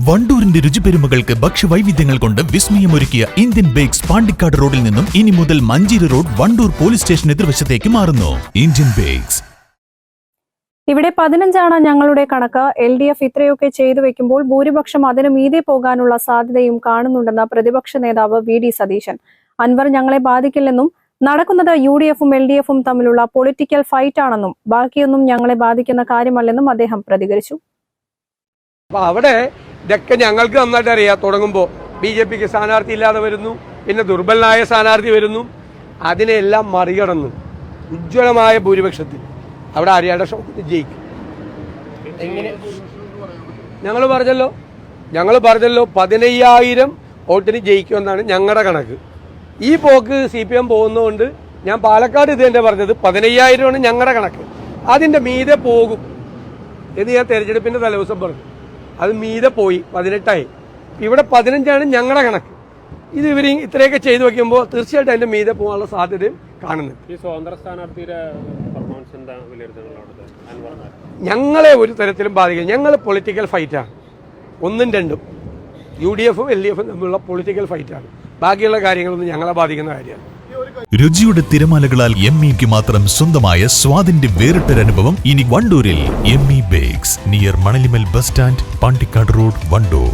വണ്ടൂരിന്റെ രുചിപെരുമകൾക്ക് ഭക്ഷ്യവൈവിധ്യങ്ങൾ കൊണ്ട് വിസ്മയമൊരുക്കിയ Indian bakes Pandikkad റോഡിൽ നിന്നും ഇനി മുതൽ Manjeri road Wandoor police station എതിർവശത്തേക്ക് മാറുന്നു. Indian bakes. ഇവിടെ 15 ഞങ്ങളുടെ കണക്ക്. LDF ഇത്രയൊക്കെ ചെയ്തു വെക്കുമ്പോൾ ഭൂരിപക്ഷം അതിനു മീതെ പോകാനുള്ള സാധ്യതയും കാണുന്നുണ്ടെന്ന് പ്രതിപക്ഷ നേതാവ് VD സതീശൻ. അൻവർ ഞങ്ങളെ ബാധിക്കില്ലെന്നും നടക്കുന്നത് UDF-ഉം LDF-ഉം തമ്മിലുള്ള പൊളിറ്റിക്കൽ ഫൈറ്റ് ആണെന്നും ബാക്കിയൊന്നും ഞങ്ങളെ ബാധിക്കുന്ന കാര്യമല്ലെന്നും അദ്ദേഹം പ്രതികരിച്ചു. അവിടെ ഇതൊക്കെ ഞങ്ങൾക്ക് നന്നായിട്ട് അറിയാം. തുടങ്ങുമ്പോൾ BJPക്ക് സ്ഥാനാർത്ഥി ഇല്ലാതെ വരുന്നു, പിന്നെ ദുർബലനായ സ്ഥാനാർത്ഥി വരുന്നു. അതിനെല്ലാം മറികടന്നു ഉജ്ജ്വലമായ ഭൂരിപക്ഷത്തിൽ അവിടെ ആര്യാടെ ജയിക്കും. എങ്ങനെ ഞങ്ങൾ പറഞ്ഞല്ലോ 15,000 വോട്ടിന് ജയിക്കുമെന്നാണ് ഞങ്ങളുടെ കണക്ക്. ഈ പോക്ക് CPM പോകുന്നതുകൊണ്ട് ഞാൻ പാലക്കാട് ഇത് തന്നെ പറഞ്ഞത് 15,000 ഞങ്ങളുടെ കണക്ക്. അതിന്റെ മീതെ പോകും എന്ന് ഞാൻ തെരഞ്ഞെടുപ്പിന്റെ തലേദിവസം പറഞ്ഞു. അത് മീതെ പോയി 18ആയി. ഇവിടെ 15 ഞങ്ങളുടെ കണക്ക്. ഇത് ഇവർ ഇത്രയൊക്കെ ചെയ്തു വെക്കുമ്പോൾ തീർച്ചയായിട്ടും അതിന്റെ മീതെ പോകാനുള്ള സാധ്യതയും കാണുന്നുണ്ട്. ഈ സ്വതന്ത്ര സ്ഥാനാർത്ഥിയുടെ പെർഫോമൻസ് എന്താ വിലയിരുത്തുന്നത്? ഞങ്ങളെ ഒരു തരത്തിലും ബാധിക്കില്ല. ഞങ്ങൾ പൊളിറ്റിക്കൽ ഫൈറ്റാണ്. 1ഉം 2ഉം UDF-ഉം LDF-ഉം തമ്മിലുള്ള പൊളിറ്റിക്കൽ ഫൈറ്റാണ്. ബാക്കിയുള്ള കാര്യങ്ങളൊന്നും ഞങ്ങളെ ബാധിക്കുന്ന കാര്യമാണ്. രുചിയുടെ തിരമാലകളാൽ ME-ക്ക് മാത്രം സ്വന്തമായ സ്വാദിന്റെ വേറിട്ടൊരനുഭവം ഇനി വണ്ടൂരിൽ. ME bakes, near Manalimal bus stand, Pandikkad road, Wandoor.